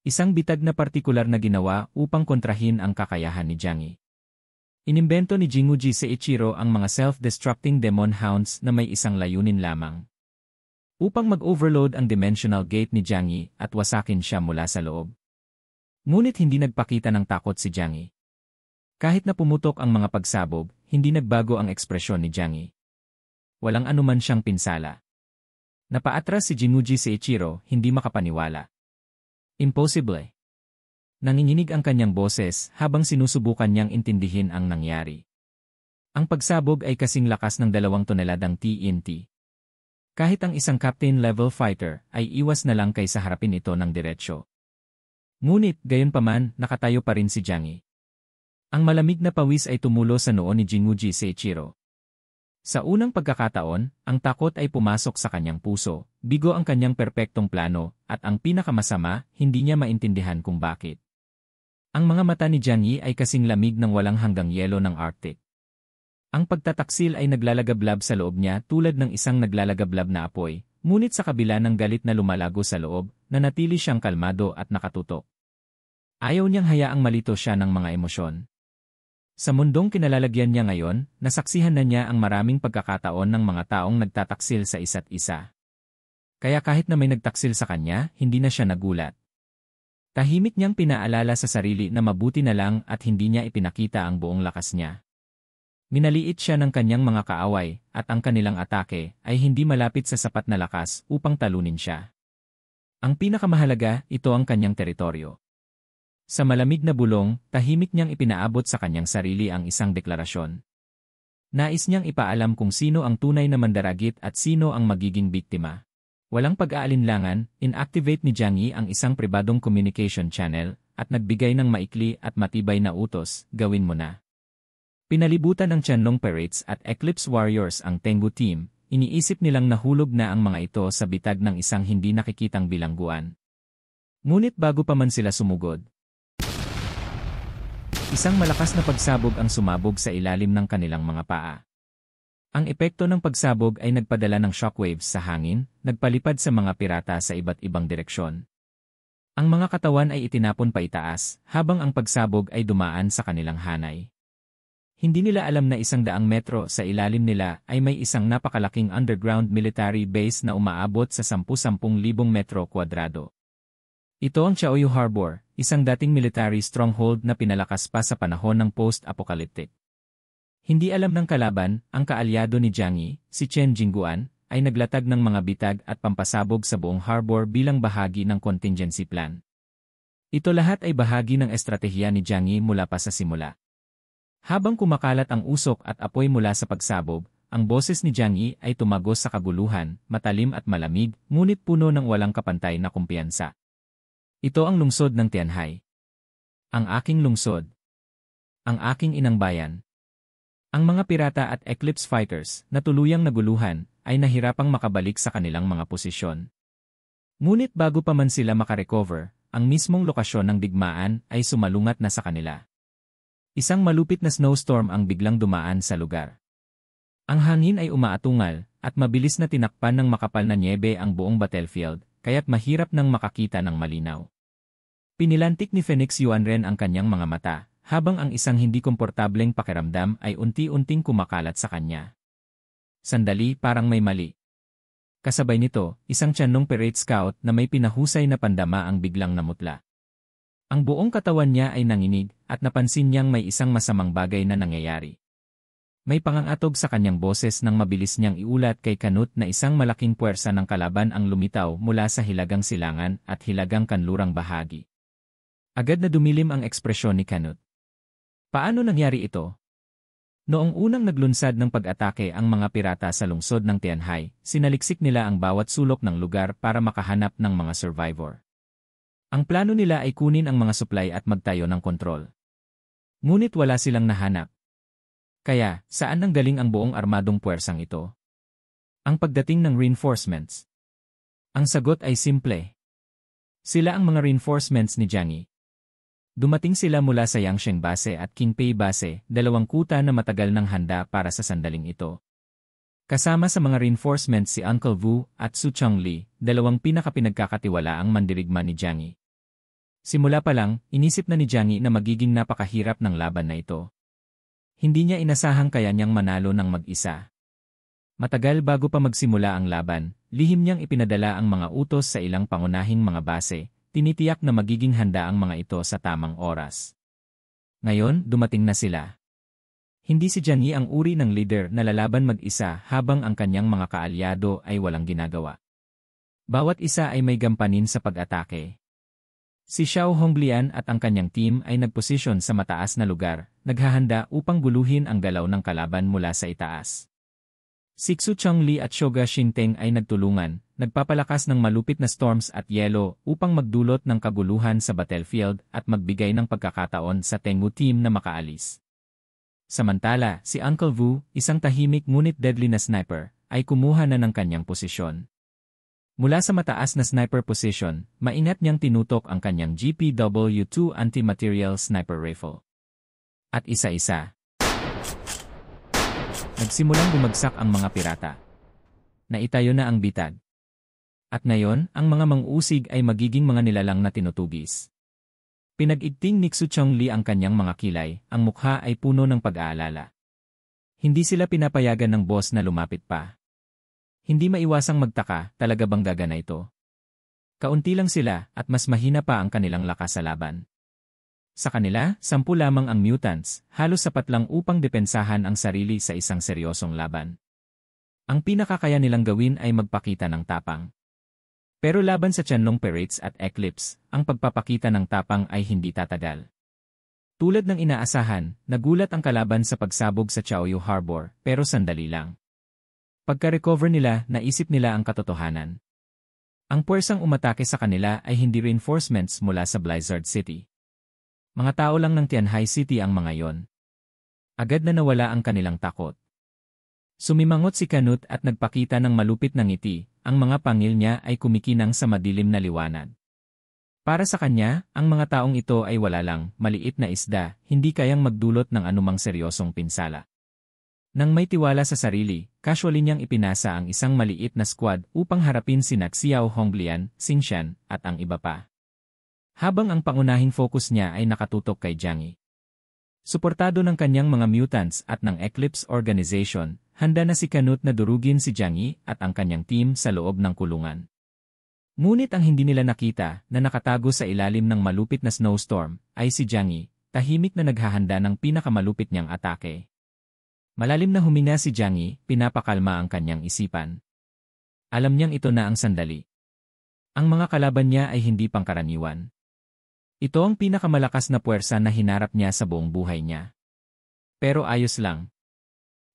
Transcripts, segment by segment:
Isang bitag na partikular na ginawa upang kontrahin ang kakayahan ni Jiang Yi. Inimbento ni Jinguji Seiichiro ang mga self-destructing demon hounds na may isang layunin lamang. Upang mag-overload ang dimensional gate ni Jiang Yi at wasakin siya mula sa loob. Ngunit hindi nagpakita ng takot si Jiang Yi. Kahit na pumutok ang mga pagsabog, hindi nagbago ang ekspresyon ni Jiang Yi. Walang anuman siyang pinsala. Napaatras si Jinguji Seiichiro, hindi makapaniwala. Imposible. Nanginginig ang kanyang boses habang sinusubukan niyang intindihin ang nangyari. Ang pagsabog ay kasing lakas ng 2 toneladang TNT. Kahit ang isang captain-level fighter ay iwas na lang kaysa harapin ito ng diretsyo. Ngunit, gayunpaman, nakatayo pa rin si Jiang Yi. Ang malamig na pawis ay tumulo sa noo ni Jinguji Seiichiro. Sa unang pagkakataon, ang takot ay pumasok sa kanyang puso, bigo ang kanyang perpektong plano, at ang pinakamasama, hindi niya maintindihan kung bakit. Ang mga mata ni Jiang Yi ay kasing lamig ng walang hanggang yelo ng Arctic. Ang pagtataksil ay naglalagablab sa loob niya tulad ng isang naglalagablab na apoy, ngunit sa kabila ng galit na lumalago sa loob, nanatili siyang kalmado at nakatutok. Ayaw niyang hayaang malito siya ng mga emosyon. Sa mundong kinalalagyan niya ngayon, nasaksihan na niya ang maraming pagkakataon ng mga taong nagtataksil sa isa't isa. Kaya kahit na may nagtaksil sa kanya, hindi na siya nagulat. Tahimik niyang pinaalala sa sarili na mabuti na lang at hindi niya ipinakita ang buong lakas niya. Minaliit siya ng kanyang mga kaaway at ang kanilang atake ay hindi malapit sa sapat na lakas upang talunin siya. Ang pinakamahalaga, ito ang kanyang teritoryo. Sa malamig na bulong, tahimik niyang ipinaabot sa kanyang sarili ang isang deklarasyon. Nais niyang ipaalam kung sino ang tunay na mandaragit at sino ang magiging biktima. Walang pag-aalinlangan, inactivate ni Jiang Yi ang isang pribadong communication channel at nagbigay ng maikli at matibay na utos, gawin mo na. Pinalibutan ng Tianlong Pirates at Eclipse Warriors ang Tengu team, iniisip nilang nahulog na ang mga ito sa bitag ng isang hindi nakikitang bilangguan. Ngunit bago pa man sila sumugod, isang malakas na pagsabog ang sumabog sa ilalim ng kanilang mga paa. Ang epekto ng pagsabog ay nagpadala ng shockwaves sa hangin, nagpalipad sa mga pirata sa iba't ibang direksyon. Ang mga katawan ay itinapon pa itaas, habang ang pagsabog ay dumaan sa kanilang hanay. Hindi nila alam na 100 metro sa ilalim nila ay may isang napakalaking underground military base na umaabot sa 10,000 metro kwadrado. Ito ang Chaoyu Harbor, isang dating military stronghold na pinalakas pa sa panahon ng post-apocalyptic. Hindi alam ng kalaban, ang kaalyado ni Jiang Yi, si Chen Jingguan, ay naglatag ng mga bitag at pampasabog sa buong harbor bilang bahagi ng contingency plan. Ito lahat ay bahagi ng estratehiya ni Jiang Yi mula pa sa simula. Habang kumakalat ang usok at apoy mula sa pagsabog, ang boses ni Jiang Yi ay tumagos sa kaguluhan, matalim at malamig, ngunit puno ng walang kapantay na kumpiyansa. Ito ang lungsod ng Tianhai. Ang aking lungsod. Ang aking inang bayan. Ang mga pirata at Eclipse Fighters, na tuluyang naguluhan, ay nahirapang makabalik sa kanilang mga posisyon. Ngunit bago pa man sila makarecover, ang mismong lokasyon ng digmaan ay sumalungat na sa kanila. Isang malupit na snowstorm ang biglang dumaan sa lugar. Ang hangin ay umaatungal, at mabilis na tinakpan ng makapal na nyebe ang buong battlefield, kaya't mahirap nang makakita ng malinaw. Pinilantik ni Phoenix Yuanren ang kanyang mga mata, habang ang isang hindi komportableng pakiramdam ay unti-unting kumakalat sa kanya. Sandali, parang may mali. Kasabay nito, isang Tianlong Pirate Scout na may pinahusay na pandama ang biglang namutla. Ang buong katawan niya ay nanginig, at napansin niyang may isang masamang bagay na nangyayari. May pangangatog sa kanyang boses nang mabilis niyang iulat kay Canute na isang malaking puwersa ng kalaban ang lumitaw mula sa hilagang silangan at hilagang kanlurang bahagi. Agad na dumilim ang ekspresyon ni Canute. Paano nangyari ito? Noong unang naglunsad ng pag-atake ang mga pirata sa lungsod ng Tianhai, sinaliksik nila ang bawat sulok ng lugar para makahanap ng mga survivor. Ang plano nila ay kunin ang mga supply at magtayo ng kontrol. Ngunit wala silang nahanap. Kaya, saan nanggaling ang buong armadong puwersang ito? Ang pagdating ng reinforcements. Ang sagot ay simple. Sila ang mga reinforcements ni Jiang Yi. Dumating sila mula sa Yangsheng Base at Qingpei Base, 2 kuta na matagal nang handa para sa sandaling ito. Kasama sa mga reinforcements si Uncle Wu at Su Chongli, 2 pinakapinagkakatiwalaang mandirigma ni Jiang Yi. Simula pa lang, inisip na ni Jiang Yi na magiging napakahirap ng laban na ito. Hindi niya inasahang kaya niyang manalo ng mag-isa. Matagal bago pa magsimula ang laban, lihim niyang ipinadala ang mga utos sa ilang pangunahing mga base, tinitiyak na magiging handa ang mga ito sa tamang oras. Ngayon, dumating na sila. Hindi si Jiang Yi ang uri ng leader na lalaban mag-isa habang ang kanyang mga kaalyado ay walang ginagawa. Bawat isa ay may gampanin sa pag-atake. Si Xiao Honglian at ang kanyang team ay nagposisyon sa mataas na lugar, naghahanda upang guluhin ang galaw ng kalaban mula sa itaas. Si Xu Chongli at Shoga Xingteng ay nagtulungan, nagpapalakas ng malupit na storms at yelo upang magdulot ng kaguluhan sa battlefield at magbigay ng pagkakataon sa Tengwu team na makaalis. Samantala, si Uncle Vu, isang tahimik ngunit deadly na sniper, ay kumuha na ng kanyang posisyon. Mula sa mataas na sniper position, maingat niyang tinutok ang kanyang GPW-2 anti-material sniper rifle. At isa-isa, nagsimulang bumagsak ang mga pirata. Naitayo na ang bitag. At ngayon, ang mga mang-usig ay magiging mga nilalang na tinutugis. Pinag-igting ni Xu Chongli ang kanyang mga kilay, ang mukha ay puno ng pag-aalala. Hindi sila pinapayagan ng boss na lumapit pa. Hindi maiwasang magtaka, talaga bang gagana ito? Kaunti lang sila at mas mahina pa ang kanilang lakas sa laban. Sa kanila, 10 lamang ang mutants, halos sapat lang upang depensahan ang sarili sa isang seryosong laban. Ang pinakakaya nilang gawin ay magpakita ng tapang. Pero laban sa Tianlong Pirates at Eclipse, ang pagpapakita ng tapang ay hindi tatagal. Tulad ng inaasahan, nagulat ang kalaban sa pagsabog sa Chaoyu Harbor, pero sandali lang. Pagka-recover nila, naisip nila ang katotohanan. Ang puwersang umatake sa kanila ay hindi reinforcements mula sa Blizzard City. Mga tao lang ng Tianhai City ang mga yon. Agad na nawala ang kanilang takot. Sumimangot si Canute at nagpakita ng malupit na ngiti, ang mga pangil niya ay kumikinang sa madilim na liwanag. Para sa kanya, ang mga taong ito ay wala lang, maliit na isda, hindi kayang magdulot ng anumang seryosong pinsala. Nang may tiwala sa sarili, casually niyang ipinasa ang isang maliit na squad upang harapin sina Xiao Honglian, Xingshan, at ang iba pa. Habang ang pangunahing focus niya ay nakatutok kay Jiang Yi. Suportado ng kanyang mga mutants at ng Eclipse Organization, handa na si Canute na durugin si Jiang Yi at ang kanyang team sa loob ng kulungan. Ngunit ang hindi nila nakita na nakatago sa ilalim ng malupit na snowstorm ay si Jiang Yi, tahimik na naghahanda ng pinakamalupit niyang atake. Malalim na huminga si Jiang Yi, pinapakalma ang kanyang isipan. Alam niyang ito na ang sandali. Ang mga kalaban niya ay hindi pangkaraniwan. Ito ang pinakamalakas na puwersa na hinarap niya sa buong buhay niya. Pero ayos lang.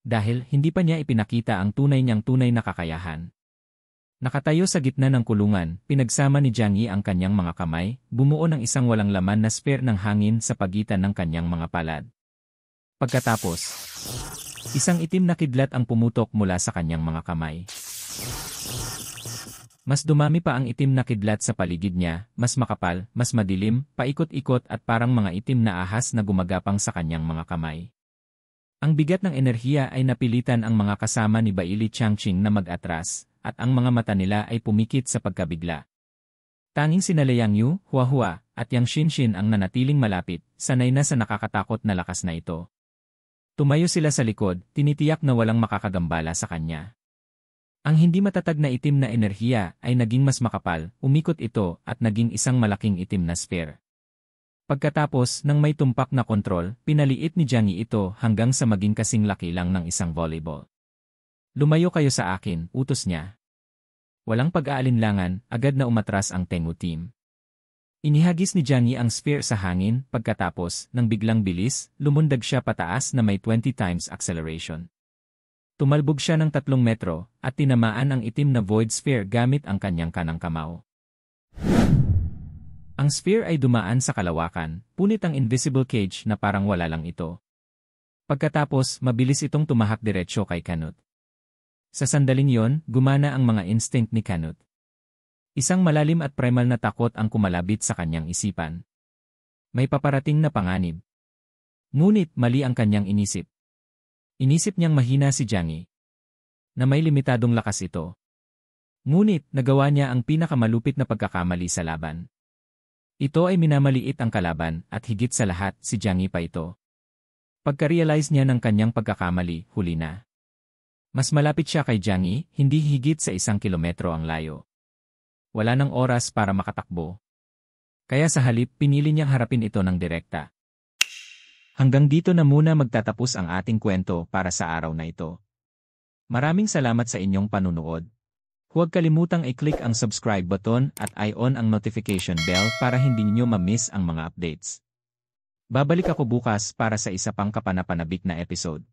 Dahil hindi pa niya ipinakita ang tunay na kakayahan. Nakatayo sa gitna ng kulungan, pinagsama ni Jiang Yi ang kanyang mga kamay, bumuo ng isang walang laman na sphere ng hangin sa pagitan ng kanyang mga palad. Pagkatapos, isang itim na kidlat ang pumutok mula sa kanyang mga kamay. Mas dumami pa ang itim na kidlat sa paligid niya, mas makapal, mas madilim, paikot-ikot at parang mga itim na ahas na gumagapang sa kanyang mga kamay. Ang bigat ng enerhiya ay napilitan ang mga kasama ni Baili Changqing na mag-atras, at ang mga mata nila ay pumikit sa pagkabigla. Tanging sina Liang Yu, Huahua, at Yang Xinshin ang nanatiling malapit, sanay na sa nakakatakot na lakas na ito. Tumayo sila sa likod, tinitiyak na walang makakagambala sa kanya. Ang hindi matatag na itim na enerhiya ay naging mas makapal, umikot ito at naging isang malaking itim na sphere. Pagkatapos ng may tumpak na kontrol, pinaliit ni Jiang Yi ito hanggang sa maging kasing laki lang ng isang volleyball. Lumayo kayo sa akin, utos niya. Walang pag-aalinlangan, agad na umatras ang Tengwu team. Inihagis ni Jiang Yi ang sphere sa hangin, pagkatapos, nang biglang bilis, lumundag siya pataas na may 20 times acceleration. Tumalbog siya ng 3 metro, at tinamaan ang itim na void sphere gamit ang kanyang kanang kamao. Ang sphere ay dumaan sa kalawakan, punit ang invisible cage na parang wala lang ito. Pagkatapos, mabilis itong tumahak diretsyo kay Canute. Sa sandaling yon, gumana ang mga instinct ni Canute. Isang malalim at primal na takot ang kumalabit sa kanyang isipan. May paparating na panganib. Ngunit mali ang kanyang inisip. Inisip niyang mahina si Jiang Yi, na may limitadong lakas ito. Ngunit nagawa niya ang pinakamalupit na pagkakamali sa laban. Ito ay minamaliit ang kalaban at higit sa lahat si Jiang Yi pa ito. Pagka-realize niya ng kanyang pagkakamali, huli na. Mas malapit siya kay Jiang Yi, hindi higit sa 1 kilometro ang layo. Wala nang oras para makatakbo. Kaya sa halip pinili niyang harapin ito ng direkta. Hanggang dito na muna magtatapos ang ating kwento para sa araw na ito. Maraming salamat sa inyong panunood. Huwag kalimutang i-click ang subscribe button at i-on ang notification bell para hindi niyo ma-miss ang mga updates. Babalik ako bukas para sa isa pang kapanapanabik na episode.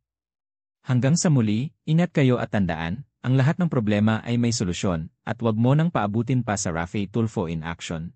Hanggang sa muli, ingat kayo at tandaan, ang lahat ng problema ay may solusyon, at wag mo nang paabutin pa sa Rafi Tulfo in action.